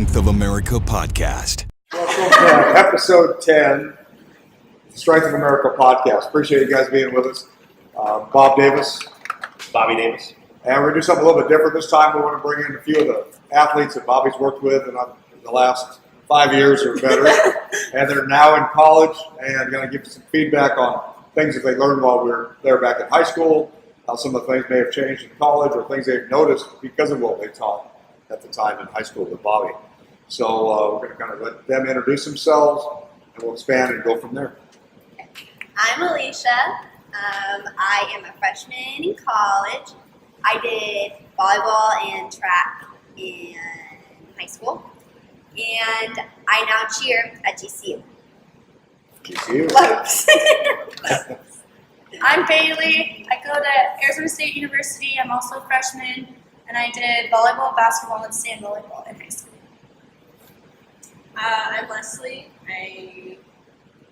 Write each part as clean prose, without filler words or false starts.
Strength of America podcast. Welcome to episode 10, Strength of America podcast. Appreciate you guys being with us. Bob Davis. Bobby Davis. And we're going to do something a little bit different this time. We want to bring in a few of the athletes that Bobby's worked with in the last 5 years or better. And they're now in college and going to give some feedback on things that they learned while we were there back in high school, how some of the things may have changed in college or things they've noticed because of what they taught at the time in high school with Bobby. So we're going to kind of let them introduce themselves and we'll expand and go from there. I'm Alicia. I am a freshman in college. I did volleyball and track in high school. And I now cheer at GCU. GCU. I'm Bailey. I go to Arizona State University. I'm also a freshman, and I did volleyball, basketball, and sand volleyball in high school. I'm Leslie. I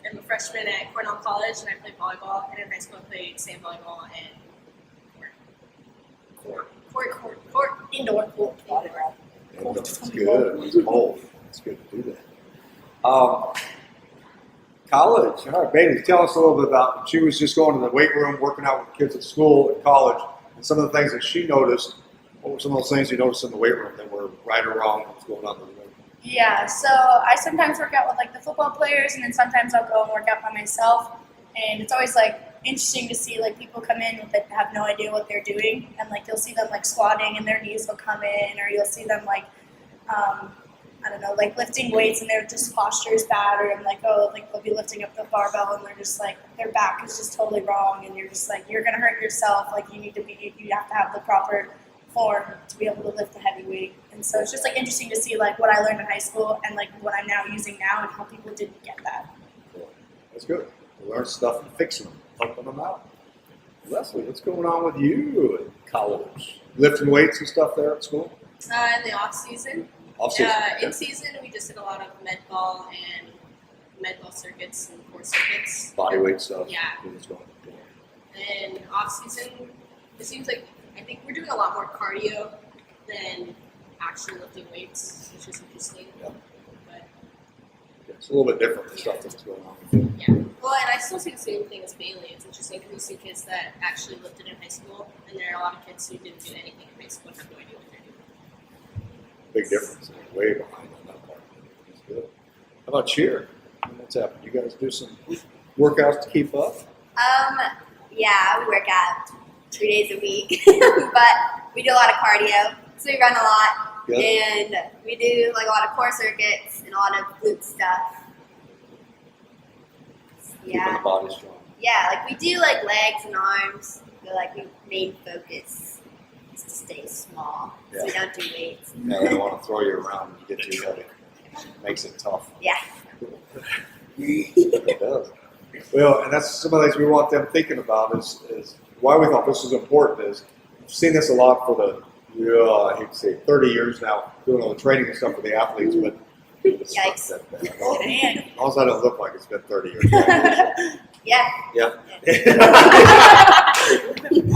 am a freshman at Cornell College, and I played volleyball. And in high school, I played sand volleyball and court. Indoor pool. That's good. It's cold. It's good to do that. College. All right, Bailey, tell us a little bit about, she was just going to the weight room, working out with kids at school and college, and some of the things that she noticed. What were some of those things you noticed in the weight room that were right or wrong? What's going on in the room? Yeah, so I sometimes work out with like the football players, and then sometimes I'll go and work out by myself. And it's always like interesting to see like people come in that have no idea what they're doing, and like you'll see them like squatting and their knees will come in, or you'll see them like I don't know, like lifting weights and their just posture is bad, or I'm like, oh, like they'll be lifting up the barbell and they're just like, their back is just totally wrong, and you're just like, you're gonna hurt yourself. Like you have to have the proper form to be able to lift a heavy weight. And so it's just like interesting to see like what I learned in high school and like what I'm now using now and how people didn't get that. Cool. That's good. We learn stuff and fixing them, helping them out. Leslie, what's going on with you in college? Lifting weights and stuff there at school? In the off season. In season, we just did a lot of med ball circuits and core circuits. Body weight stuff. Yeah. What's going on? And off season, it seems like I think we're doing a lot more cardio than actually lifting weights, which is interesting. Yeah. But It's a little bit different the stuff that's going on with you. yeah. Well, and I still see the same thing as Bailey. It's interesting because we see kids that actually lifted in high school, and there are a lot of kids who didn't do anything in high school and have no idea what they're doing. Big difference. They're way behind on that part. That's good. How about cheer? What's happening? You guys do some workouts to keep up? Yeah, we work out 3 days a week, but we do a lot of cardio, so we run a lot, Good. and we do like a lot of core circuits and a lot of glute stuff. Keeping Yeah, the body strong. yeah, like we do like legs and arms, but like we main focus is to stay small, so we don't do weights. Yeah, they don't want to throw you around when you get too heavy. Makes it tough. Yeah. It does. Well, and that's some of the things we want them thinking about is why we thought this was important is we've seen this a lot for I hate to say 30 years now, doing all the training and stuff for the athletes, but it's not Yikes. that bad. Oh man. As long as I don't look like it's been 30 years. Yeah. Yeah.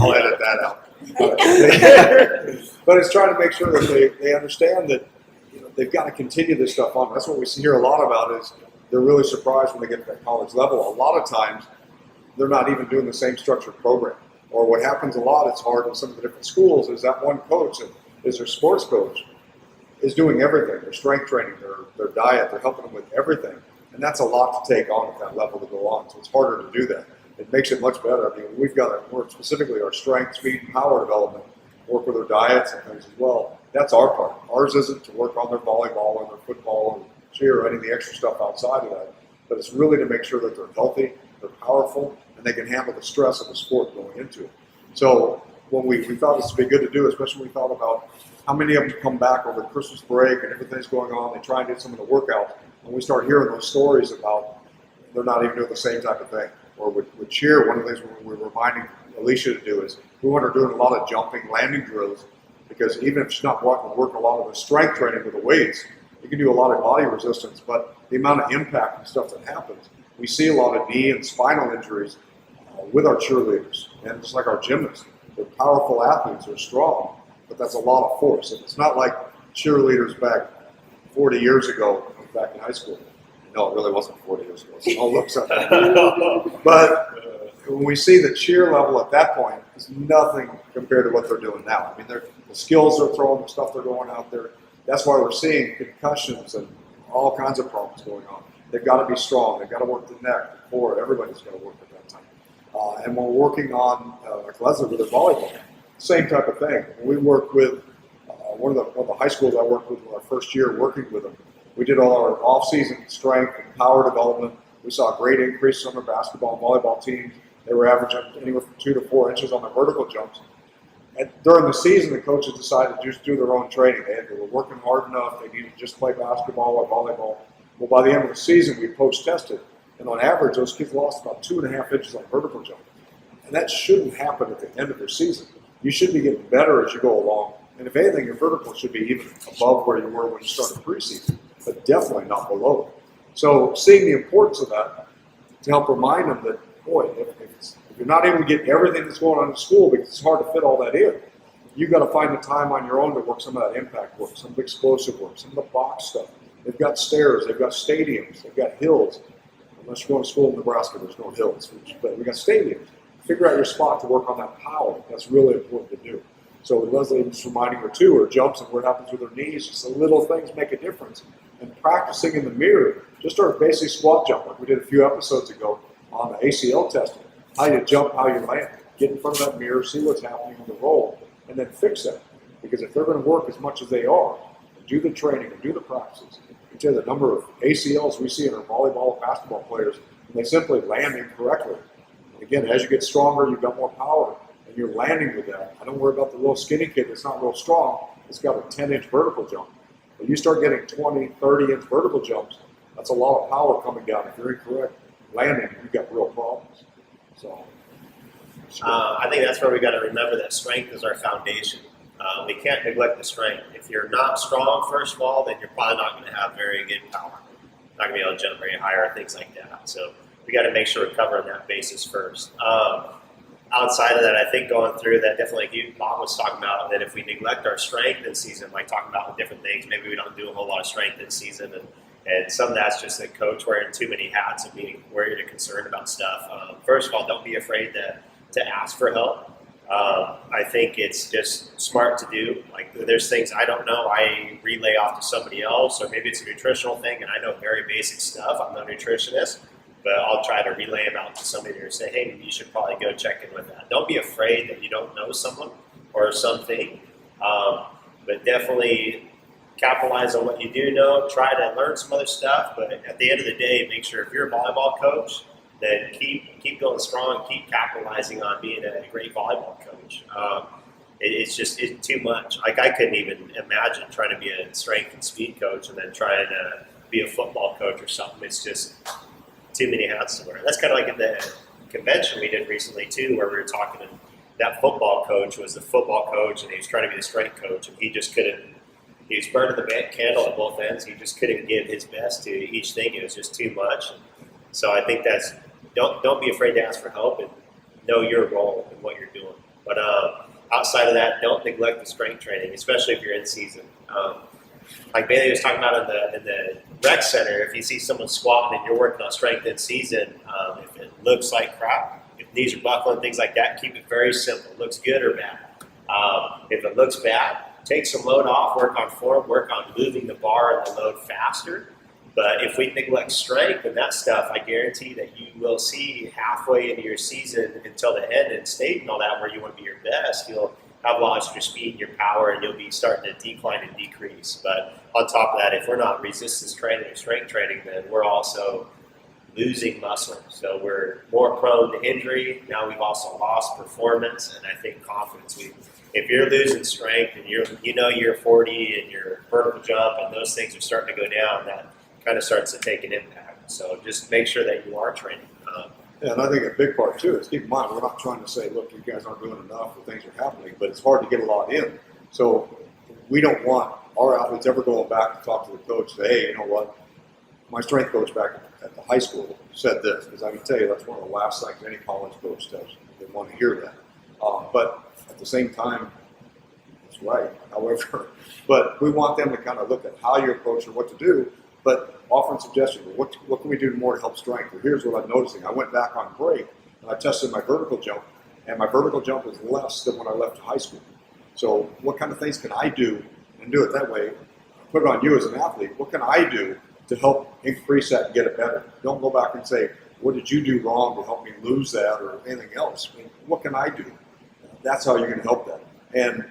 I'll edit that out. But it's trying to make sure that they understand that they've got to continue this stuff on. That's what we hear a lot about is they're really surprised when they get to that college level. A lot of times they're not even doing the same structured program. Or what happens a lot, it's hard in some of the different schools, is that one coach is their sports coach is doing everything. Their strength training, their diet, they're helping them with everything. And that's a lot to take on at that level to go on. So it's harder to do that. It makes it much better. I mean, we've got to work specifically our strength, speed, and power development, work with their diets and things as well. That's our part. Ours isn't to work on their volleyball or their football or cheer or any of the extra stuff outside of that. But it's really to make sure that they're healthy, they're powerful, and they can handle the stress of the sport going into it. So when we thought this would be good to do, especially when we thought about how many of them come back over Christmas break and everything's going on, they try and do some of the workouts, and we start hearing those stories about they're not even doing the same type of thing. Or with cheer, one of the things we're reminding Alicia to do is we want her doing a lot of jumping, landing drills, because even if she's not working a lot of the strength training with the weights, you can do a lot of body resistance, but the amount of impact and stuff that happens, we see a lot of knee and spinal injuries with our cheerleaders, and just like our gymnasts. They're powerful athletes, they're strong, but that's a lot of force. And it's not like cheerleaders back 40 years ago, back in high school. No, it really wasn't 40 years ago. So all looks up. But when we see the cheer level at that point, it's nothing compared to what they're doing now. I mean, the skills they're throwing, the stuff they're going out there. That's why we're seeing concussions and all kinds of problems going on. They've got to be strong. They've got to work the neck, the core. Everybody's got to work at that time. And we're working on, like Leslie, with the volleyball. Same type of thing. We work with one of the high schools I worked with in our first year working with them. We did all our off-season strength and power development. We saw a great increase on our basketball and volleyball teams. They were averaging anywhere from 2 to 4 inches on their vertical jumps. And during the season, the coaches decided to just do their own training. They were working hard enough. They needed to just play basketball or volleyball. Well, by the end of the season, we post-tested. And on average, those kids lost about 2.5 inches on vertical jump. And that shouldn't happen at the end of their season. You should be getting better as you go along. And if anything, your vertical should be even above where you were when you started preseason, but definitely not below it. So seeing the importance of that to help remind them that, boy, if you're not able to get everything that's going on in school because it's hard to fit all that in, you've got to find the time on your own to work some of that impact work, some of the explosive work, some of the box stuff. They've got stairs, they've got stadiums, they've got hills. Unless you're going to school in Nebraska, there's no hills. But we've got stadiums. Figure out your spot to work on that power. That's really important to do. So with Leslie just reminding her too, her jumps and what happens with her knees, just the little things make a difference. And practicing in the mirror, just our basic squat jump, like we did a few episodes ago on the ACL testing. How you jump, how you land. Get in front of that mirror, see what's happening on the roll, and then fix that. Because if they're going to work as much as they are, and do the training and do the practices, I tell you the number of ACLs we see in our volleyball and basketball players, and they simply land incorrectly. And again, as you get stronger, you've got more power, and you're landing with that. I don't worry about the little skinny kid that's not real strong. It's got a 10-inch vertical jump. But you start getting 20, 30-inch vertical jumps, that's a lot of power coming down. If you're incorrect landing, you've got real problems. So, I think that's where we got to remember that strength is our foundation. We can't neglect the strength. If you're not strong, first of all, then you're probably not going to have very good power. Not going to be able to jump very high or things like that. So we got to make sure we're covering that basis first. Outside of that, I think going through that, definitely like Bob was talking about, that if we neglect our strength in season, like talking about different things, maybe we don't do a whole lot of strength in season, and some of that's just the coach wearing too many hats and being worried and concerned about stuff. First of all, don't be afraid to ask for help. I think it's just smart to do. Like, there's things I don't know, I relay off to somebody else, or maybe it's a nutritional thing and I know very basic stuff. I'm not a nutritionist, but I'll try to relay them out to somebody or say, hey, you should probably go check in with that. Don't be afraid that you don't know someone or something, but definitely capitalize on what you do know. Try to learn some other stuff, but at the end of the day, make sure if you're a volleyball coach, then keep going strong, keep capitalizing on being a great volleyball coach. It's too much. Like, I couldn't even imagine trying to be a strength and speed coach and then trying to be a football coach or something. It's just too many hats to wear. That's kind of like at the convention we did recently too, where we were talking, and that football coach was the football coach and he was trying to be the strength coach, and he just couldn't. He was burning the candle at both ends. He just couldn't give his best to each thing. It was just too much. And so I think that's, don't be afraid to ask for help and know your role and what you're doing. But outside of that, don't neglect the strength training, especially if you're in season. Like Bailey was talking about in the rec center, if you see someone squatting and you're working on strength in season, if it looks like crap, if knees are buckling, things like that, keep it very simple. Looks good or bad. If it looks bad, take some load off, work on form, work on moving the bar and the load faster. But if we neglect strength and that stuff, I guarantee that you will see halfway into your season until the end and state and all that, where you want to be your best, you'll have lost your speed, your power, and you'll be starting to decline and decrease. But on top of that, if we're not resistance training or strength training, then we're also losing muscle. So we're more prone to injury. Now we've also lost performance and I think confidence. If you're losing strength and you're 40 and your vertical jump and those things are starting to go down, that kind of starts to take an impact. So just make sure that you are training. Yeah, and I think a big part too is keep in mind, we're not trying to say, look, you guys aren't doing enough or things are happening, but it's hard to get a lot in. So we don't want our athletes ever going back to talk to the coach and say, hey, you know what, my strength coach back at the high school said this, because I can tell you that's one of the last things any college coach does. They want to hear that. But at the same time, right. However, but we want them to kind of look at how you approach or what to do, but offering suggestions. What can we do more to help strength? Or here's what I'm noticing. I went back on break and I tested my vertical jump, and my vertical jump is less than when I left high school. So what kind of things can I do and do it that way? Put it on you as an athlete. What can I do to help increase that and get it better? Don't go back and say, what did you do wrong to help me lose that or anything else? I mean, what can I do? That's how you're going to help that. And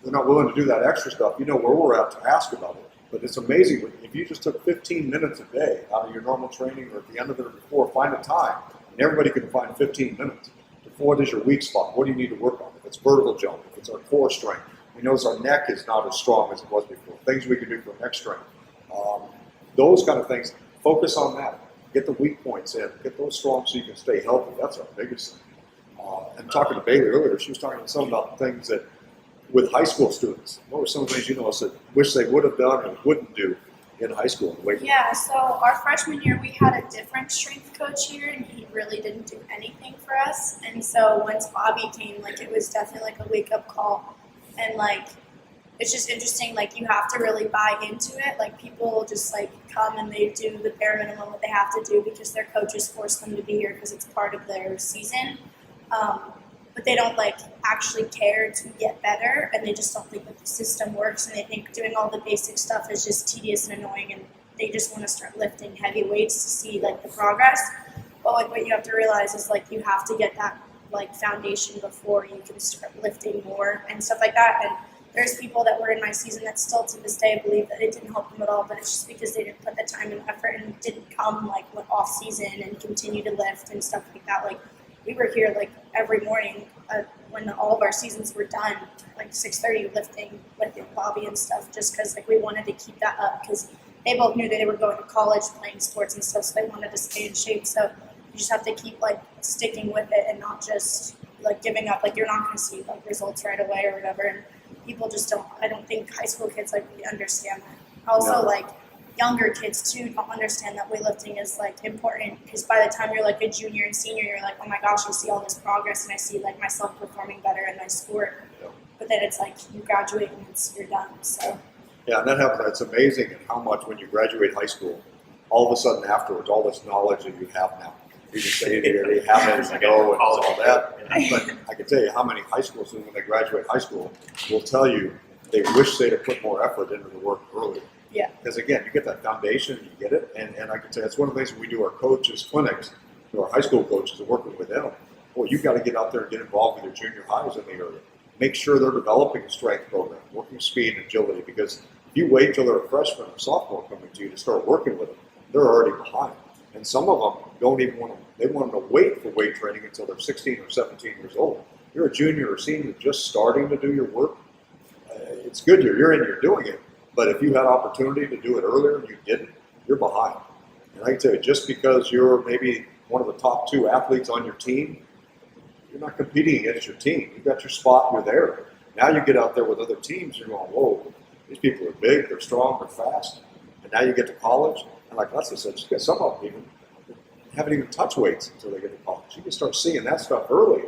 they're not willing to do that extra stuff. You know where we're at to ask about it. But it's amazing. If you just took 15 minutes a day out of your normal training or at the end of it or before, find a time. And everybody can find 15 minutes. What is your weak spot? What do you need to work on? If it's vertical jump, if it's our core strength. We notice our neck is not as strong as it was before. Things we can do for neck strength. Those kind of things. Focus on that. Get the weak points in. Get those strong so you can stay healthy. That's our biggest thing. And talking to Bailey earlier, she was talking some about things that with high school students. What were some of the things you noticed that wish they would have done or wouldn't do in high school? Yeah, so our freshman year we had a different strength coach here, and he really didn't do anything for us. And so once Bobby came, like, it was definitely like a wake up call. And like, it's just interesting, like, you have to really buy into it. Like, people just like come and they do the bare minimum what they have to do because their coaches force them to be here because it's part of their season. But they don't like actually care to get better, and they just don't think that the system works, and they think doing all the basic stuff is just tedious and annoying, and they just want to start lifting heavy weights to see like the progress. But like, what you have to realize is like you have to get that like foundation before you can start lifting more and stuff like that. And there's people that were in my season that still to this day believe that it didn't help them at all, but it's just because they didn't put the time and effort and didn't come like off season and continue to lift and stuff like that. Like, we were here like every morning when all of our seasons were done, like 6:30 lifting with Bobby and stuff, just because like we wanted to keep that up because they both knew that they were going to college playing sports and stuff, so they wanted to stay in shape. So you just have to keep like sticking with it and not just like giving up. Like, you're not going to see like results right away or whatever. And people just don't. I don't think high school kids like really understand that. Also, like, younger kids too don't understand that weightlifting is like important, because by the time you're like a junior and senior, you're like, oh my gosh, I see all this progress and I see like myself performing better in my sport. Yeah. But then it's like you graduate and you're done. So Yeah, and that happens. It's amazing how much when you graduate high school, all of a sudden afterwards, all this knowledge that you have now. You just say you already have it and go and all that. But I can tell you how many high school students, when they graduate high school, will tell you they wish they'd have put more effort into the work earlier. Yeah. Because again, you get that foundation, you get it, and I can tell you it's one of the things we do our coaches clinics, to our high school coaches and working with them. Well, you've got to get out there and get involved with your junior highs in the area. Make sure they're developing a strength program, working speed and agility, because if you wait till they're a freshman or sophomore coming to you to start working with them, they're already behind. And some of them don't even want them, they want them to wait for weight training until they're 16 or 17 years old. You're a junior or senior just starting to do your work. It's good you're doing it. But if you had opportunity to do it earlier and you didn't, you're behind. And I can tell you, just because you're maybe one of the top 2 athletes on your team, you're not competing against your team. You've got your spot, you're there. Now you get out there with other teams, you're going, whoa, these people are big, they're strong, they're fast. And now you get to college, and like Leslie said, some of them even haven't even touched weights until they get to college. You can start seeing that stuff early.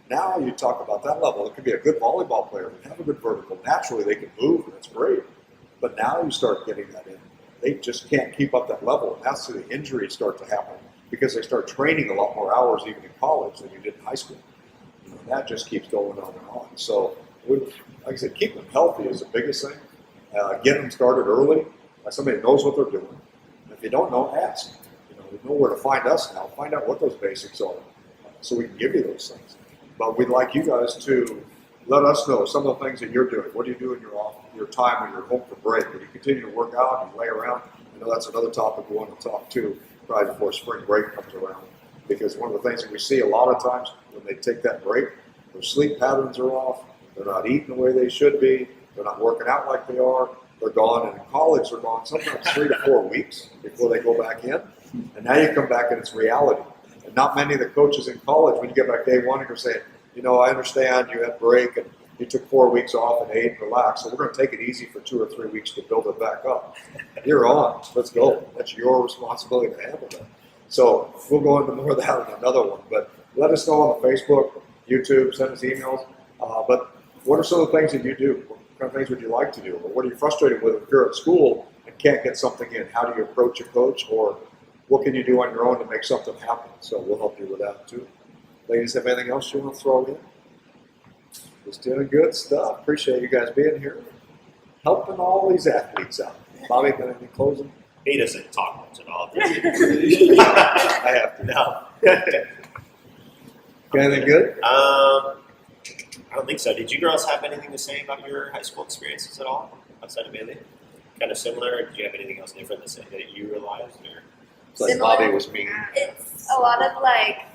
Now you talk about that level. It could be a good volleyball player, they have a good vertical. Naturally, they can move, and that's great. But now you start getting that in. They just can't keep up that level. And that's where the injuries start to happen, because they start training a lot more hours even in college than you did in high school. And that just keeps going on and on. So, like I said, keep them healthy is the biggest thing. Get them started early by somebody that knows what they're doing. And if you don't know, ask. You know where to find us now. Find out what those basics are so we can give you those things. But we'd like you guys to let us know some of the things that you're doing. What do you do in your time when you're home for break? Do you continue to work out and lay around? I know that's another topic we want to talk to probably before spring break comes around. Because one of the things that we see a lot of times when they take that break, their sleep patterns are off, they're not eating the way they should be, they're not working out like they are, they're gone, and in college they're gone sometimes 3 to 4 weeks before they go back in. And now you come back and it's reality. And not many of the coaches in college, when you get back day one, are saying, I understand you had break and you took 4 weeks off and ate and relaxed, so we're going to take it easy for 2 or 3 weeks to build it back up. You're on. Let's go. That's your responsibility to handle that. So we'll go into more of that in another one. But let us know on the Facebook, YouTube, send us emails. But what are some of the things that you do? kind of things would you like to do? Or what are you frustrated with if you're at school and can't get something in? How do you approach a coach? Or what can you do on your own to make something happen? So we'll help you with that too. Ladies, have anything else you want to throw in? Just doing good stuff. Appreciate you guys being here. Helping all these athletes out. Bobby, got anything closing? He doesn't talk much at all. Does he? I have to. No. Got anything good? I don't think so. Did you girls have anything to say about your high school experiences at all outside of Bailey? Kind of similar, or did you have anything else different to say that you realized? Or? It's like Similar. Bobby was mean. It's a lot of like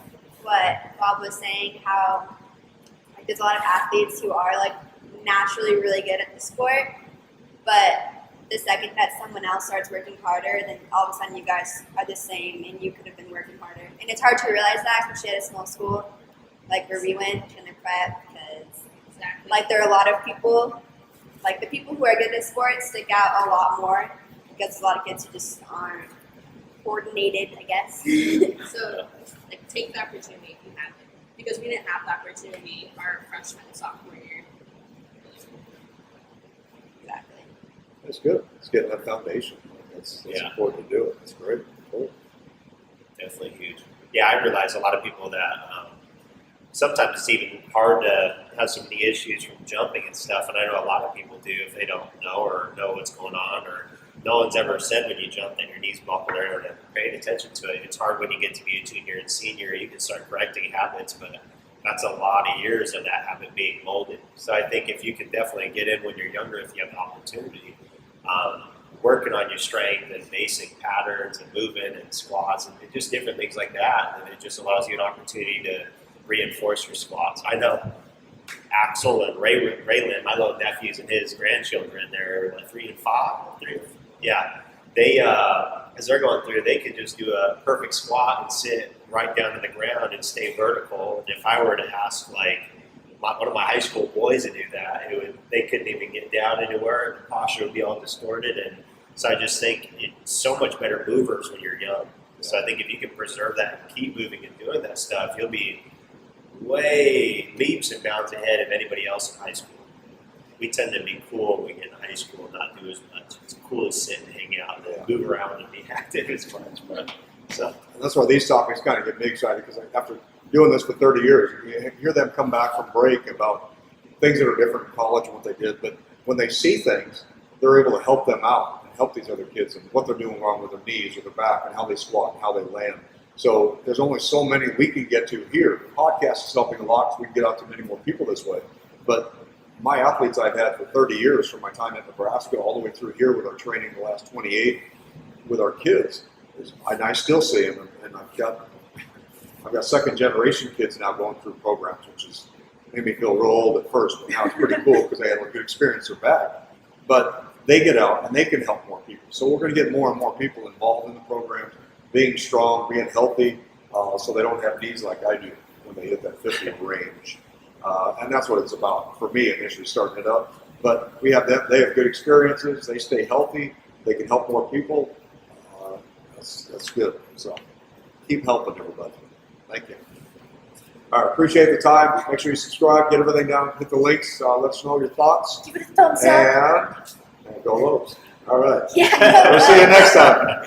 what Bob was saying, how like there's a lot of athletes who are like naturally really good at the sport, but the second that someone else starts working harder, then all of a sudden you guys are the same and you could have been working harder. And it's hard to realize that, especially at a small school like where we went in the prep, because like there are a lot of people, like the people who are good at sports stick out a lot more because there's a lot of kids who just aren't coordinated, I guess. So, like, take the opportunity if you have it. Because we didn't have the opportunity our freshman and sophomore year. Exactly. That's good. It's getting that foundation. That's Yeah. important to do it. It's great. Cool. Definitely huge. Yeah, I realize a lot of people that sometimes it's even hard to have so many issues from jumping and stuff, and I know a lot of people do if they don't know or know what's going on, or no one's ever said when you jump that your knees buckle or never paying attention to it. It's hard when you get to be a junior and senior. You can start correcting habits, but that's a lot of years of that habit being molded. So I think if you can definitely get in when you're younger, if you have the opportunity, working on your strength and basic patterns and movement and squats and just different things like that, and it just allows you an opportunity to reinforce your squats. I know Axel and Raylan, my little nephews and his grandchildren, they're like 3 and 5. Yeah, they as they're going through, they could just do a perfect squat and sit right down to the ground and stay vertical. And if I were to ask like one of my high school boys to do that, they couldn't even get down anywhere. The posture would be all distorted. And so I just think it's so much better movers when you're young. So I think if you can preserve that and keep moving and doing that stuff, you'll be way leaps and bounds ahead of anybody else in high school. We tend to be cool when we get in high school and not do as much. It's cool to sit and hang out and move around and be active as much. But, so. And that's why these topics kind of get me excited, because after doing this for 30 years, you hear them come back from break about things that are different in college and what they did. But when they see things, they're able to help them out and help these other kids and what they're doing wrong with their knees or their back and how they squat and how they land. So there's only so many we can get to here. The podcast is helping a lot, so we can get out to many more people this way. But my athletes I've had for 30 years, from my time at Nebraska all the way through here with our training the last 28 with our kids, and I still see them. And I've got second generation kids now going through programs, which is made me feel real old at first, but now it's pretty cool because they had a good experience. They're back, but they get out and they can help more people. So we're going to get more and more people involved in the programs, being strong, being healthy, so they don't have knees like I do when they hit that 50 range. And that's what it's about for me initially starting it up. But we have them; they have good experiences. They stay healthy. They can help more people. That's good. So keep helping everybody. Thank you. All right, appreciate the time. Make sure you subscribe, get everything down, hit the links. Let us know your thoughts. Give it a thumbs up. And go Lobes. All right. Yeah. We'll see you next time.